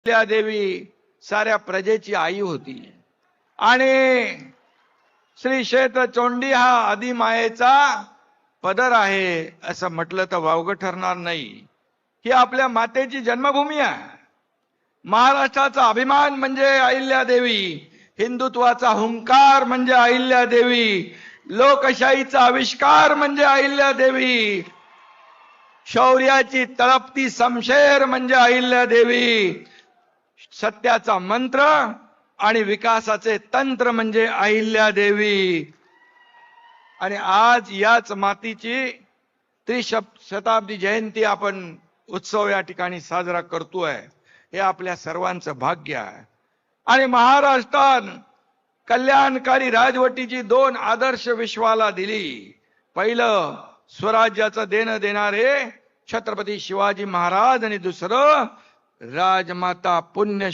देवी साऱ्या प्रजेची आई होती आणि श्री क्षेत्र चोंडी हा आदिमायेचा पदर आहे असं म्हटलं तर वावगं ठरणार नाही। ही आपल्या मातेची जन्मभूमी आहे। महाराष्ट्राचा अभिमान म्हणजे अहिल्यादेवी, हिंदुत्वाचा हुंकार म्हणजे अहिल्यादेवी, लोकशाहीचा आविष्कार म्हणजे अहिल्यादेवी, शौर्याची तळपती शमशेर म्हणजे अहिल्यादेवी, सत्याचा मंत्र आणि विकासाचे तंत्र म्हणजे अहिल्यादेवी। आणि आज याच मातीची त्रिशताब्दी जयंती आपण उत्सव या ठिकाणी साजरा करतोय। हे आपल्या सर्वांचं भाग्य आहे। आणि महाराष्ट्रात कल्याणकारी राजवटीची दोन आदर्श विश्वाला दिली। पहिलं स्वराज्याचं देणं देणारे छत्रपती शिवाजी महाराज आणि दुसरं राजमाता पुण्य